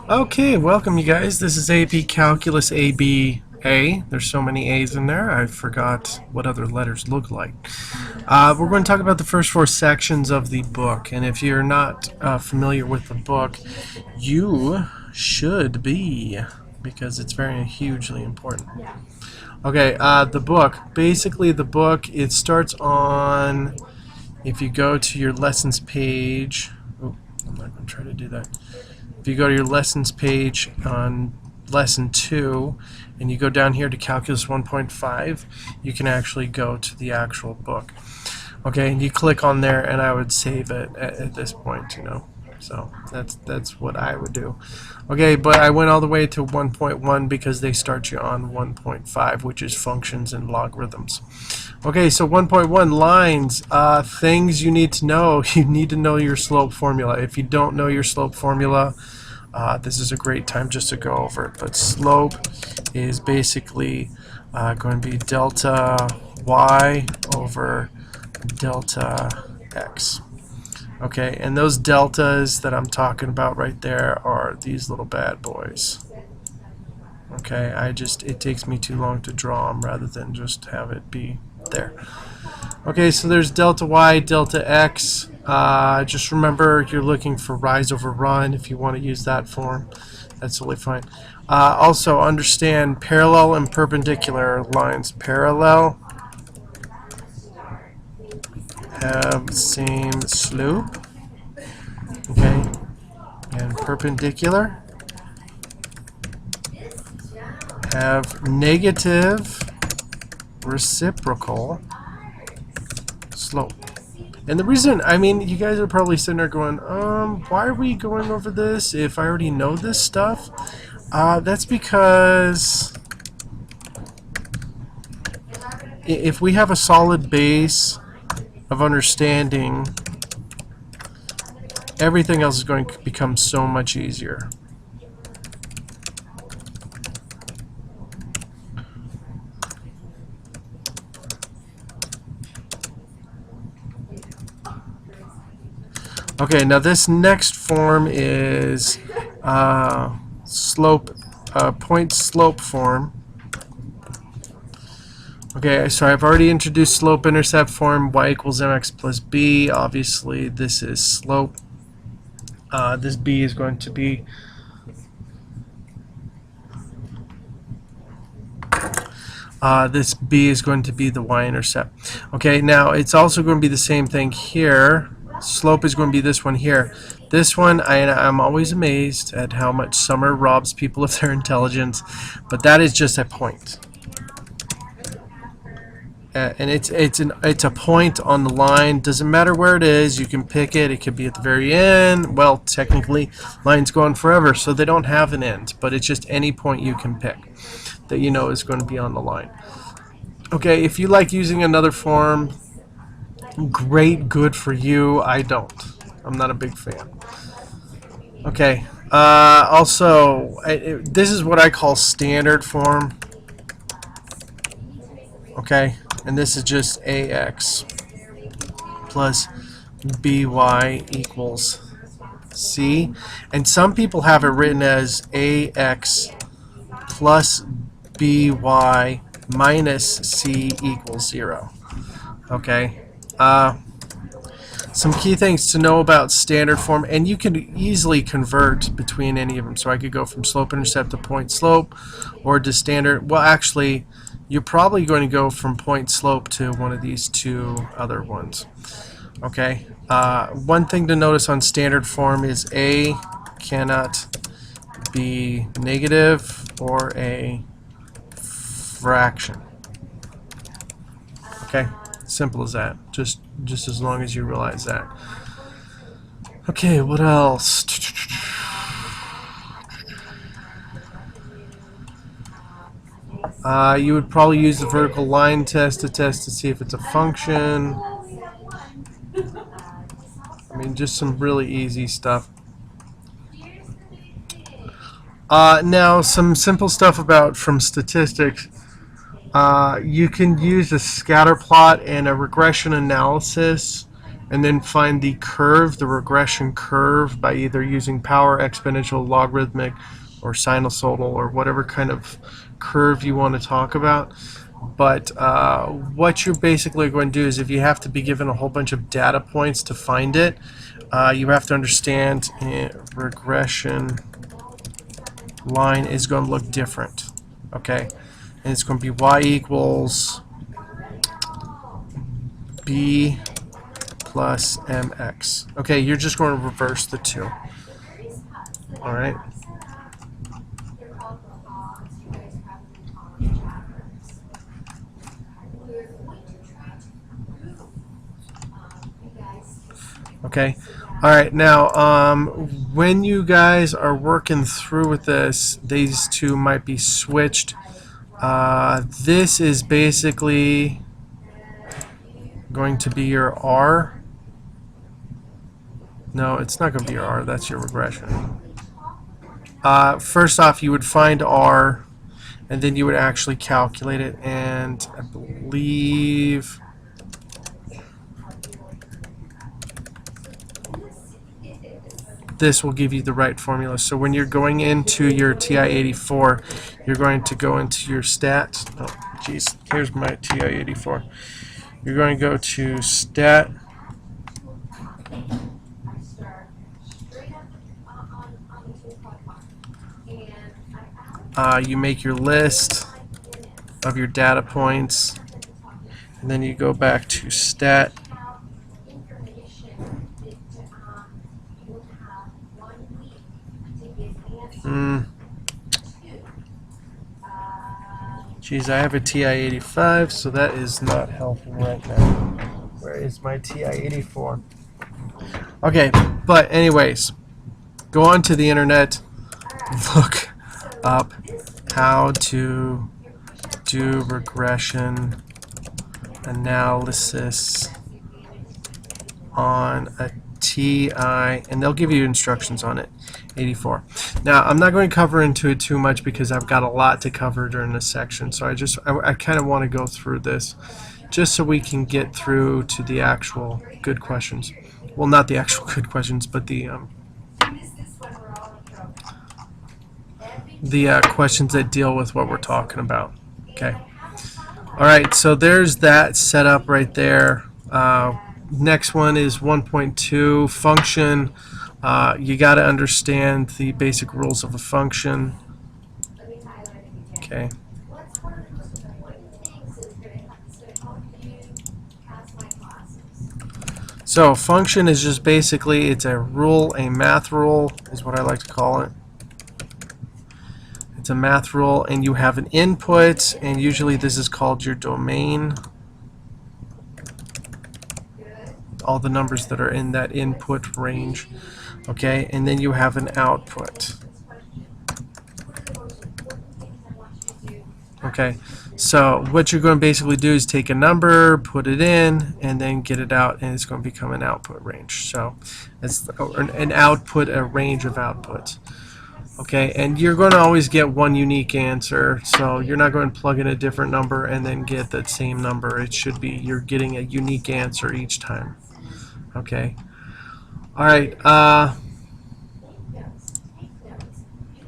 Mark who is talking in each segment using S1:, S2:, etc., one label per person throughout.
S1: Okay, welcome you guys. This is AP Calculus ABA. There's so many A's in there, I forgot what other letters look like. We're going to talk about the first four sections of the book, and if you're not familiar with the book, you should be, because it's very hugely important. Okay, the book. Basically, the book, it starts on, if you go to your lessons page, oh, I'm not going to try to do that. If you go to your lessons page on lesson 2 and you go down here to calculus 1.5, you can actually go to the actual book. Okay, and you click on there, and I would save it at this point, So that's what I would do. Okay, but I went all the way to 1.1 because they start you on 1.5, which is functions and logarithms. Okay, so 1.1, lines, things you need to know. You need to know your slope formula. If you don't know your slope formula, this is a great time just to go over it. But slope is basically going to be delta y over delta x. Okay, and those deltas that I'm talking about right there are these little bad boys. Okay, it takes me too long to draw them rather than just have it be there. Okay, so there's delta y, delta x. Just remember you're looking for rise over run if you want to use that form. That's totally fine. Also understand parallel and perpendicular lines. Parallel have same slope. Okay, and perpendicular have negative reciprocal slope. And the reason, you guys are probably sitting there going, why are we going over this if I already know this stuff? That's because if we have a solid base of understanding, everything else is going to become so much easier. Okay, now this next form is point slope form. Okay, so I've already introduced slope intercept form, y equals mx plus b. Obviously, this is slope. This b is going to be the y-intercept. Okay, now it's also going to be the same thing here. Slope is going to be this one here. This one, I'm always amazed at how much summer robs people of their intelligence, but that is just a point. And it's a point on the line. Doesn't matter where it is. You can pick it. It could be at the very end. Well, technically, lines go on forever, so they don't have an end. But it's just any point you can pick that you know is going to be on the line. Okay, if you like using another form, great, good for you. I don't. I'm not a big fan. Okay. Also, this is what I call standard form. Okay, and this is just ax plus by equals c. And some people have it written as ax plus by minus c equals 0. Okay. Some key things to know about standard form, and you can easily convert between any of them. So I could go from slope intercept to point slope, or to standard. Well, actually, you're probably going to go from point slope to one of these two other ones. Okay. One thing to notice on standard form is a cannot be negative or a fraction. Okay. Simple as that. Just as long as you realize that. Okay, what else? You would probably use the vertical line test to see if it's a function. Just some really easy stuff. Now, some simple stuff from statistics. You can use a scatter plot and a regression analysis and then find the curve, the regression curve, by either using power, exponential, logarithmic, or sinusoidal, or whatever kind of curve you want to talk about. But what you're basically going to do is, if you have to be given a whole bunch of data points to find it, you have to understand regression line is going to look different. Okay, and it's going to be y equals b plus mx. Okay, you're just going to reverse the two. All right. Okay. All right. Now, when you guys are working through with this, these two might be switched. This is basically going to be your R. No, it's not going to be your R. That's your regression. First off, you would find R, and then you would actually calculate it. And I believe this will give you the right formula. So when you're going into your TI-84, you're going to go into your stat. Oh, geez, here's my TI-84. You're going to go to stat. You make your list of your data points, and then you go back to stat. Geez, I have a TI-85, so that is not helping right now. Where is my TI-84? Okay, but anyways, go onto the internet, look up how to do regression analysis on a TI, and they'll give you instructions on it. 84. Now, I'm not going to cover into it too much because I've got a lot to cover during this section, so I kind of want to go through this just so we can get through to the actual good questions. Well, not the actual good questions, but the questions that deal with what we're talking about. Okay. All right, so there's that set up right there. Next one is 1.2, function. You got to understand the basic rules of a function. Okay. So function is just basically, it's a rule, a math rule is what I like to call it. It's a math rule, and you have an input, and usually this is called your domain. All the numbers that are in that input range. Okay, and then you have an output. Okay, so what you're going to basically do is take a number, put it in, and then get it out, and it's going to become an output range. So it's an output, a range of outputs. Okay, and you're going to always get one unique answer, so you're not going to plug in a different number and then get that same number. It should be you're getting a unique answer each time. Okay. All right.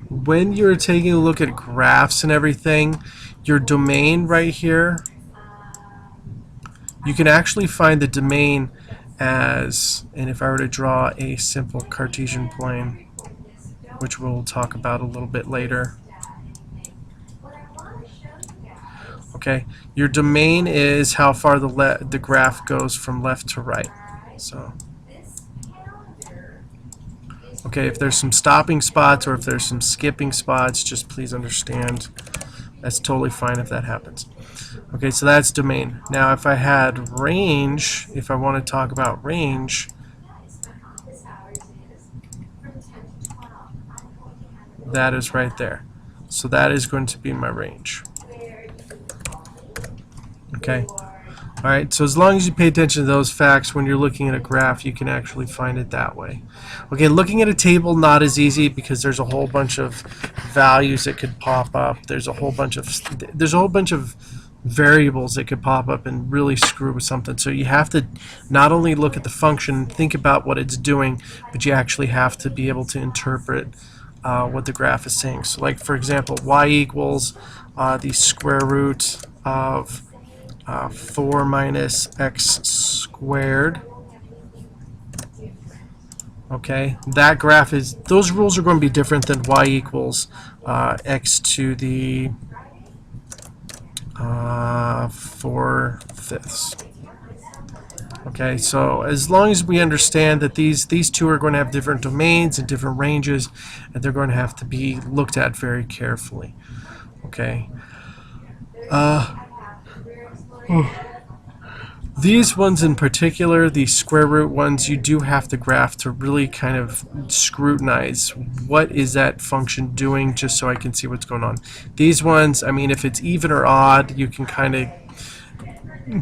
S1: When you're taking a look at graphs and everything, your domain right here, you can actually find the domain as, and if I were to draw a simple Cartesian plane, which we'll talk about a little bit later. Okay, your domain is how far the graph goes from left to right. So, okay, if there's some stopping spots or if there's some skipping spots, just please understand that's totally fine if that happens. Okay, so that's domain. Now, if I had range, if I want to talk about range, that is right there. So that is going to be my range. Okay. All right, so as long as you pay attention to those facts when you're looking at a graph, you can actually find it that way. Okay, looking at a table, not as easy because there's a whole bunch of values that could pop up. There's a whole bunch of variables that could pop up and really screw with something. So you have to not only look at the function, think about what it's doing, but you actually have to be able to interpret what the graph is saying. So like for example, y equals the square root of 4 minus x squared. Okay, that graph is, those rules are going to be different than y equals x to the 4/5. Okay, so as long as we understand that these two are going to have different domains and different ranges, and they're going to have to be looked at very carefully. Okay. These ones in particular, the square root ones, you do have to graph to really kind of scrutinize what is that function doing, just so I can see what's going on. These ones, I mean, if it's even or odd, you can kind of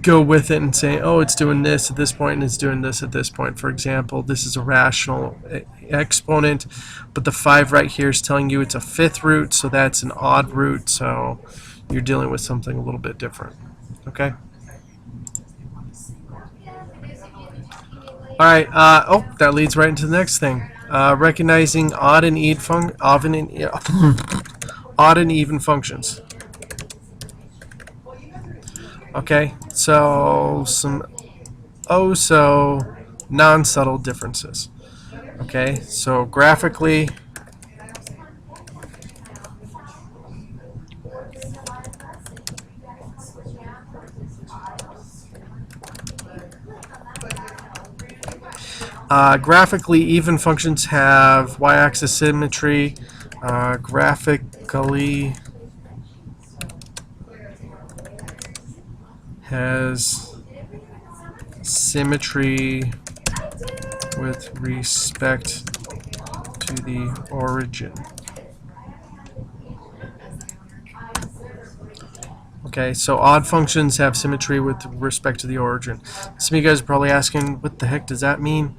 S1: go with it and say, oh, it's doing this at this point and it's doing this at this point. For example, this is a rational exponent, but the 5 right here is telling you it's a 5th root, so that's an odd root, so you're dealing with something a little bit different. Okay? Alright, oh, that leads right into the next thing. Recognizing odd and even functions. Okay, so some so non-subtle differences. Okay, so graphically, graphically, even functions have y-axis symmetry. Graphically has symmetry with respect to the origin. Okay, so odd functions have symmetry with respect to the origin. Some of you guys are probably asking, what the heck does that mean?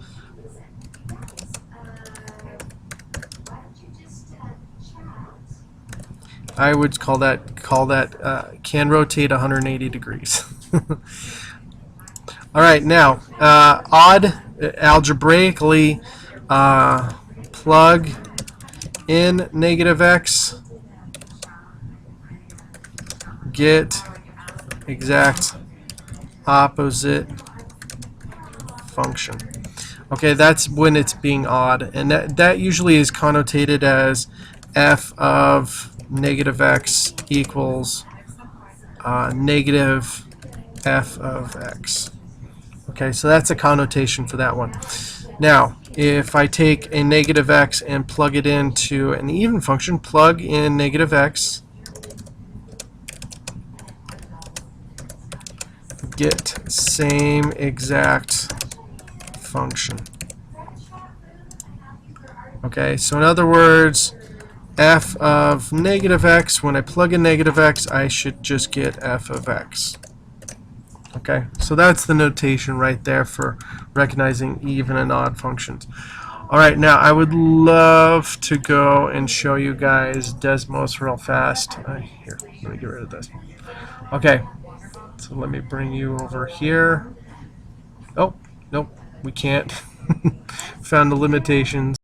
S1: I would call that can rotate 180 degrees. All right, now odd, algebraically plug in negative x, get exact opposite function. Okay, that's when it's being odd, and that usually is connotated as f of negative x equals negative f of x. Okay, so that's a connotation for that one. Now, if I take a negative x and plug it into an even function, plug in negative x, get same exact function. Okay, so in other words, f of negative x, when I plug in negative x, I should just get f of x. Okay, so that's the notation right there for recognizing even and odd functions. Alright, now I would love to go and show you guys Desmos real fast. Here, let me get rid of this. Okay, so let me bring you over here. Oh, nope, we can't. Found the limitations.